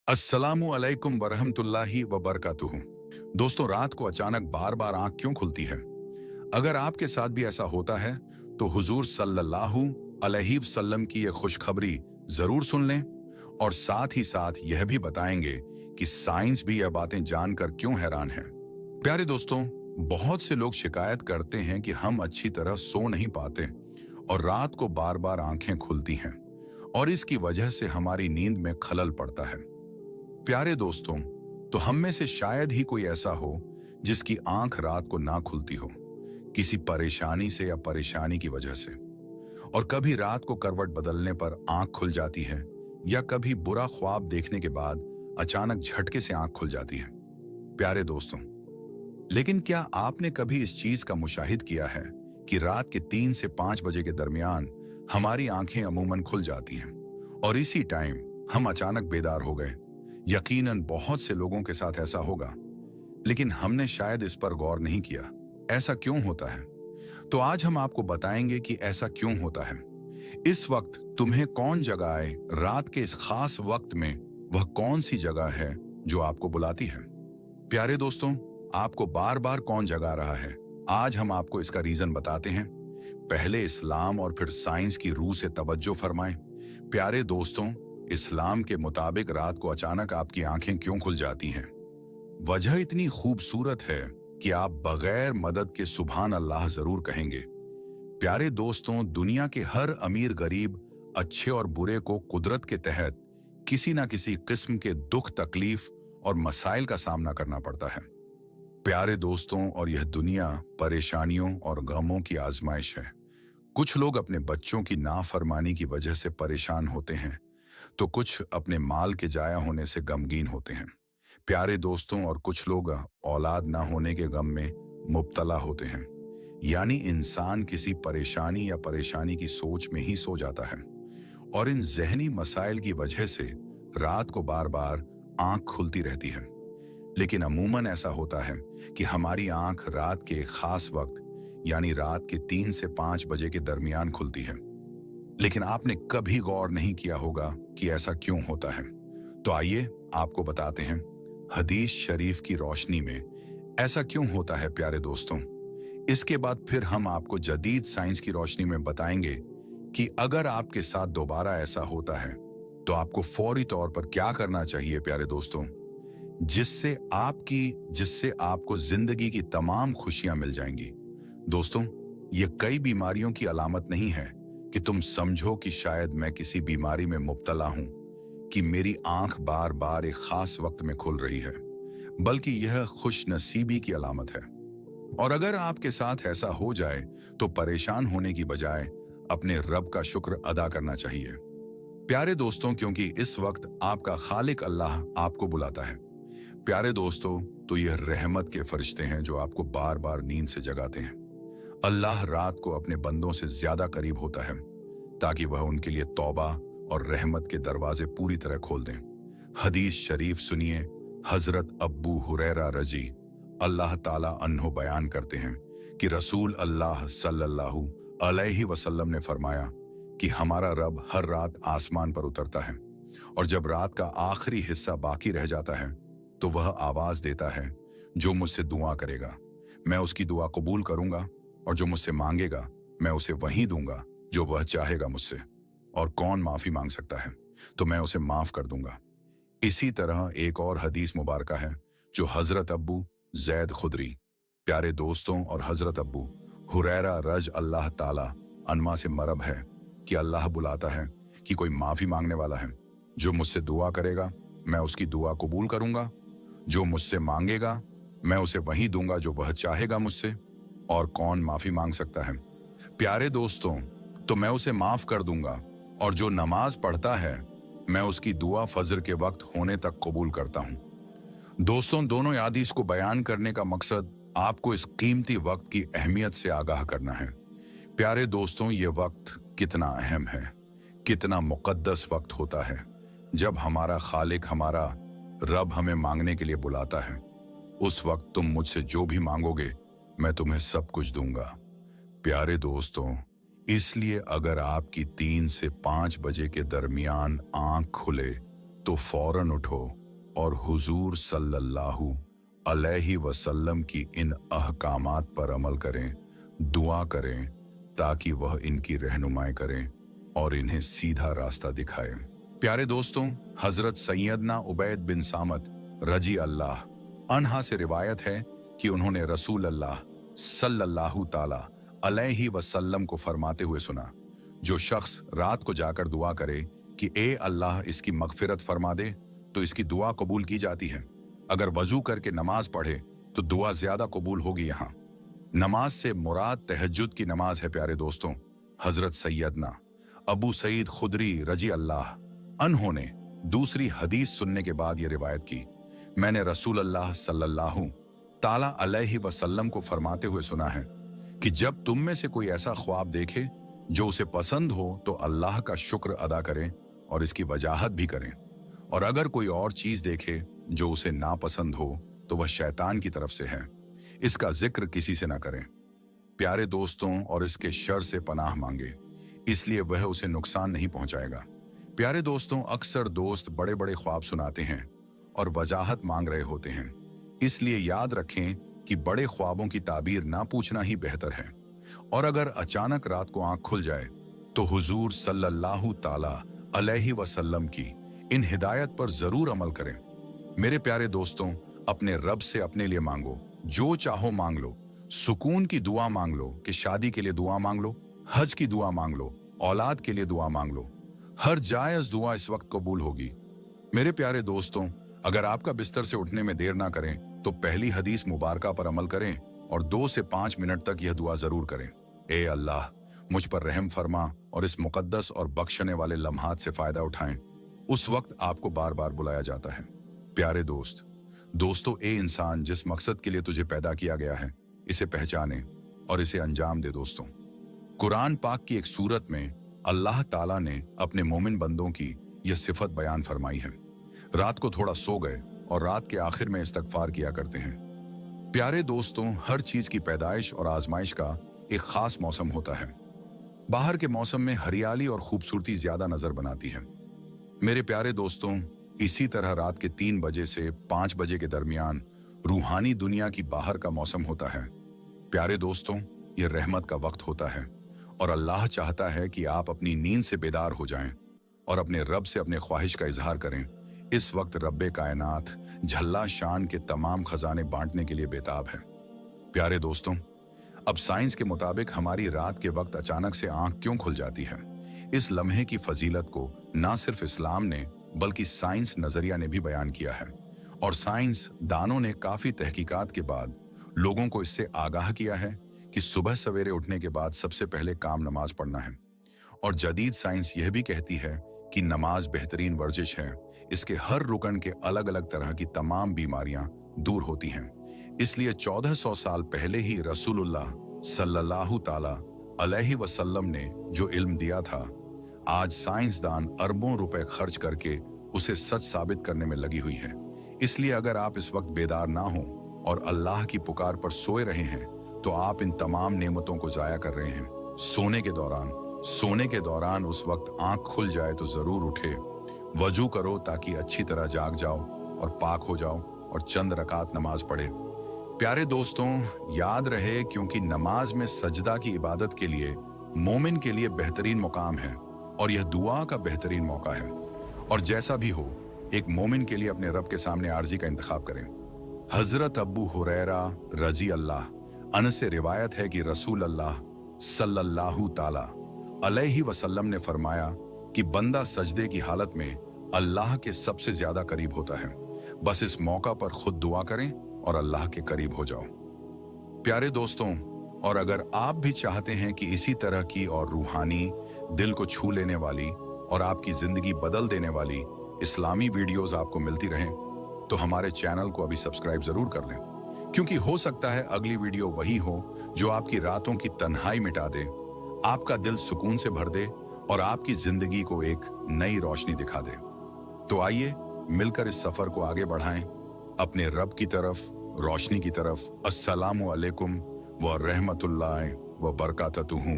अस्सलामु अलैकुम वरहमतुल्लाहि वबरकातुहू। दोस्तों, रात को अचानक बार बार आंख क्यों खुलती है? अगर आपके साथ भी ऐसा होता है तो हुजूर सल्लल्लाहु अलैहि वसल्लम की ये खुशखबरी जरूर सुन लें और साथ ही साथ यह भी बताएंगे कि साइंस भी यह बातें जानकर क्यों हैरान है। प्यारे दोस्तों, बहुत से लोग शिकायत करते हैं कि हम अच्छी तरह सो नहीं पाते और रात को बार बार आंखें खुलती हैं और इसकी वजह से हमारी नींद में खलल पड़ता है। प्यारे दोस्तों, तो हम में से शायद ही कोई ऐसा हो जिसकी आंख रात को ना खुलती हो, किसी परेशानी से या परेशानी की वजह से। और कभी रात को करवट बदलने पर आंख खुल जाती है या कभी बुरा ख्वाब देखने के बाद अचानक झटके से आंख खुल जाती है। प्यारे दोस्तों, लेकिन क्या आपने कभी इस चीज का मुशाहिद किया है कि रात के 3 से 5 बजे के दरमियान हमारी आंखें अमूमन खुल जाती हैं और इसी टाइम हम अचानक बेदार हो गए। यकीनन बहुत से लोगों के साथ ऐसा होगा, लेकिन हमने शायद इस पर गौर नहीं किया। ऐसा क्यों होता है? तो आज हम आपको बताएंगे कि ऐसा क्यों होता है। इस वक्त तुम्हें कौन जगाए? रात के इस खास वक्त में वह कौन सी जगह है जो आपको बुलाती है? प्यारे दोस्तों, आपको बार बार कौन जगा रहा है? आज हम आपको इसका रीजन बताते हैं। पहले इस्लाम और फिर साइंस की रूह से तवज्जो फरमाएं। प्यारे दोस्तों, इस्लाम के मुताबिक रात को अचानक आपकी आंखें क्यों खुल जाती हैं? वजह इतनी खूबसूरत है कि आप बगैर मदद के सुभान अल्लाह जरूर कहेंगे। प्यारे दोस्तों, दुनिया के हर अमीर गरीब, अच्छे और बुरे को कुदरत के तहत किसी ना किसी किस्म के दुख, तकलीफ और मसाइल का सामना करना पड़ता है। प्यारे दोस्तों, और यह दुनिया परेशानियों और गमों की आजमाइश है। कुछ लोग अपने बच्चों की नाफरमानी की वजह से परेशान होते हैं, तो कुछ अपने माल के जाया होने से गमगीन होते हैं। प्यारे दोस्तों, और कुछ लोग औलाद ना होने के गम में मुब्तला होते हैं। यानी इंसान किसी परेशानी या परेशानी की सोच में ही सो जाता है और इन जहनी मसाइल की वजह से रात को बार बार आंख खुलती रहती है। लेकिन अमूमन ऐसा होता है कि हमारी आंख रात के खास वक्त यानी रात के 3 से 5 बजे के दरमियान खुलती है। लेकिन आपने कभी गौर नहीं किया होगा कि ऐसा क्यों होता है। तो आइए आपको बताते हैं हदीस शरीफ की रोशनी में ऐसा क्यों होता है। प्यारे दोस्तों, इसके बाद फिर हम आपको जदीद साइंस की रोशनी में बताएंगे कि अगर आपके साथ दोबारा ऐसा होता है तो आपको फौरी तौर पर क्या करना चाहिए। प्यारे दोस्तों, जिससे आपको जिंदगी की तमाम खुशियां मिल जाएंगी। दोस्तों, ये कई बीमारियों की अलामत नहीं है कि तुम समझो कि शायद मैं किसी बीमारी में मुब्तला हूं, कि मेरी आंख बार बार एक खास वक्त में खुल रही है, बल्कि यह खुश नसीबी की अलामत है। और अगर आपके साथ ऐसा हो जाए तो परेशान होने की बजाय अपने रब का शुक्र अदा करना चाहिए। प्यारे दोस्तों, क्योंकि इस वक्त आपका खालिक अल्लाह आपको बुलाता है। प्यारे दोस्तों, तो यह रहमत के फरिश्ते हैं जो आपको बार बार नींद से जगाते हैं। अल्लाह रात को अपने बंदों से ज्यादा करीब होता है ताकि वह उनके लिए तौबा और रहमत के दरवाजे पूरी तरह खोल दें। हदीस शरीफ सुनिए। हजरत अब्बू हुरैरा रजी अल्लाह ताला अन्हो बयान करते हैं कि रसूल अल्लाह सल्लल्लाहु अलैहि वसल्लम ने फरमाया कि हमारा रब हर रात आसमान पर उतरता है और जब रात का आखिरी हिस्सा बाकी रह जाता है तो वह आवाज देता है, जो मुझसे दुआ करेगा मैं उसकी दुआ कबूल करूंगा और जो मुझसे मांगेगा मैं उसे वही दूंगा जो वह चाहेगा मुझसे। और कौन माफी मांग सकता है तो मैं उसे माफ कर दूंगा। इसी तरह एक और हदीस मुबारका है जो हजरत अब्बू जैद खुदरी, प्यारे दोस्तों, और हजरत अब्बू हुरैरा रज अल्लाह ताला अनमा से मरब है कि अल्लाह बुलाता है कि कोई माफी मांगने वाला है। जो मुझसे दुआ करेगा मैं उसकी दुआ कबूल करूंगा, जो मुझसे मांगेगा मैं उसे वही दूंगा जो वह चाहेगा मुझसे। और कौन माफी मांग सकता है? प्यारे दोस्तों, तो मैं उसे माफ कर दूंगा और जो नमाज पढ़ता है मैं उसकी दुआ फजर के वक्त होने तक कबूल करता हूं। दोस्तों, दोनों हदीस को बयान करने का मकसद आपको इस कीमती वक्त की अहमियत से आगाह करना है। प्यारे दोस्तों, ये वक्त कितना अहम है, कितना मुकद्दस वक्त होता है जब हमारा खालिक, हमारा रब हमें मांगने के लिए बुलाता है। उस वक्त तुम मुझसे जो भी मांगोगे मैं तुम्हें सब कुछ दूंगा। प्यारे दोस्तों, इसलिए अगर आपकी 3 से 5 बजे के दरमियान आंख खुले तो फौरन उठो और हुजूर सल्लल्लाहु अलैहि वसल्लम की इन अहकामात पर अमल करें, दुआ करें ताकि वह इनकी रहनुमाई करें और इन्हें सीधा रास्ता दिखाए। प्यारे दोस्तों, हजरत सैयदना उबैद बिन सामत रजी अल्लाह अन्हा से रिवायत है कि उन्होंने रसूल अल्लाह सल्लल्लाहु ताला अलैहि वसल्लम को फरमाते हुए सुना, जो शख्स रात को जाकर दुआ करे कि ए अल्लाह इसकी मगफिरत फरमा दे, तो इसकी दुआ कबूल की जाती है। अगर वजू करके नमाज पढ़े तो दुआ ज्यादा कबूल होगी। यहाँ नमाज से मुराद तहज्जुद की नमाज है। प्यारे दोस्तों, हजरत सैयदना अबू सईद खुदरी रजी अल्लाह अन्हों ने दूसरी हदीस सुनने के बाद ये रिवायत की, मैंने रसूल अल्लाह सल्लल्लाहु ताला अलैहि वसल्लम को फरमाते हुए सुना है कि जब तुम में से कोई ऐसा ख्वाब देखे जो उसे पसंद हो तो अल्लाह का शुक्र अदा करें और इसकी वजाहत भी करें, और अगर कोई और चीज देखे जो उसे नापसंद हो तो वह शैतान की तरफ से है, इसका जिक्र किसी से ना करें। प्यारे दोस्तों, और इसके शर से पनाह मांगे, इसलिए वह उसे नुकसान नहीं पहुंचाएगा। प्यारे दोस्तों, अक्सर दोस्त बड़े बड़े ख्वाब सुनाते हैं और वजाहत मांग रहे होते हैं, इसलिए याद रखें कि बड़े ख्वाबों की ताबीर ना पूछना ही बेहतर है। और अगर अचानक रात को आंख खुल जाए तो हुजूर सल्लल्लाहु ताला अलैहि वसल्लम की इन हिदायत पर जरूर अमल करें। मेरे प्यारे दोस्तों, अपने रब से अपने लिए मांगो, जो चाहो मांग लो। सुकून की दुआ मांग लो कि शादी के लिए दुआ मांग लो, हज की दुआ मांग लो, औलाद के लिए दुआ मांग लो। हर जायज दुआ इस वक्त कबूल होगी। मेरे प्यारे दोस्तों, अगर आपका बिस्तर से उठने में देर ना करें तो पहली हदीस मुबारका पर अमल करें और 2 से 5 मिनट तक यह दुआ जरूर करें। ए अल्लाह, मुझ पर रहम फरमा और इस मुकद्दस और बख्शने वाले लम्हात से फायदा उठाएं। उस वक्त आपको बार बार बुलाया जाता है। प्यारे दोस्तों, ए इंसान, जिस मकसद के लिए तुझे पैदा किया गया है, इसे पहचाने और इसे अंजाम दे। दोस्तों, कुरान पाक की एक सूरत में अल्लाह ताला ने अपने मोमिन बंदों की यह सिफत बयान फरमाई है। रात को थोड़ा सो गए और रात के आखिर में इस्तगफार किया करते हैं। प्यारे दोस्तों, हर चीज की पैदाइश और आजमाइश का एक खास मौसम होता है। बाहर के मौसम में हरियाली और खूबसूरती ज्यादा नजर बनाती है। मेरे प्यारे दोस्तों, इसी तरह रात के 3 बजे से 5 बजे के दरमियान रूहानी दुनिया की बाहर का मौसम होता है। प्यारे दोस्तों, यह रहमत का वक्त होता है और अल्लाह चाहता है कि आप अपनी नींद से बेदार हो जाएं और अपने रब से अपने ख्वाहिश का इजहार करें। इस वक्त रब्बे कायनात झल्ला शान के तमाम खजाने बांटने के लिए बेताब है। प्यारे दोस्तों, अब साइंस के मुताबिक हमारी रात के वक्त अचानक से आंख क्यों खुल जाती है, इस लम्हे की फजीलत को ना सिर्फ इस्लाम ने बल्कि साइंस नजरिया ने भी बयान किया है, और साइंस दानों ने काफी तहकीकात के बाद लोगों को इससे आगाह किया है कि सुबह सवेरे उठने के बाद सबसे पहले काम नमाज पढ़ना है। और जदीद साइंस यह भी कहती है कि नमाज बेहतरीन वर्जिश है, इसके हर रुकन के अलग अलग तरह की तमाम बीमारियां दूर होती हैं। इसलिए 1400 साल पहले ही रसूलुल्लाह सल्लल्लाहु ताला अलैहि वसल्लम ने जो इल्म दिया था, आज साइंसदान अरबों रुपए खर्च करके उसे सच साबित करने में लगी हुई है। इसलिए अगर आप इस वक्त बेदार ना हो और अल्लाह की पुकार पर सोए रहे हैं तो आप इन तमाम नेमतों को जाया कर रहे हैं। सोने के दौरान उस वक्त आंख खुल जाए तो जरूर उठे, वजू करो ताकि अच्छी तरह जाग जाओ और पाक हो जाओ और चंद रकात नमाज पढ़े। प्यारे दोस्तों, याद रहे, क्योंकि नमाज में सजदा की इबादत के लिए मोमिन के लिए बेहतरीन मुकाम है और यह दुआ का बेहतरीन मौका है। और जैसा भी हो, एक मोमिन के लिए अपने रब के सामने आर्जी का इंतखाब करें। हजरत अबू हुरैरा रजी अल्लाह अन्हु से रिवायत है कि रसूल अल्लाह सल्लल्लाहु ताला अलैहि वसल्लम ने फरमाया कि बंदा सजदे की हालत में अल्लाह के सबसे ज्यादा करीब होता है। बस इस मौका पर खुद दुआ करें और अल्लाह के करीब हो जाओ। प्यारे दोस्तों, और अगर आप भी चाहते हैं कि इसी तरह की और रूहानी, दिल को छू लेने वाली और आपकी जिंदगी बदल देने वाली इस्लामी वीडियोस आपको मिलती रहें, तो हमारे चैनल को अभी सब्सक्राइब जरूर कर लें, क्योंकि हो सकता है अगली वीडियो वही हो जो आपकी रातों की तन्हाई मिटा दे, आपका दिल सुकून से भर दे और आपकी जिंदगी को एक नई रोशनी दिखा दे। तो आइए मिलकर इस सफर को आगे बढ़ाएं अपने रब की तरफ, रोशनी की तरफ। अस्सलामु अलैकुम व रहमतुल्लाहि व बरकातहू।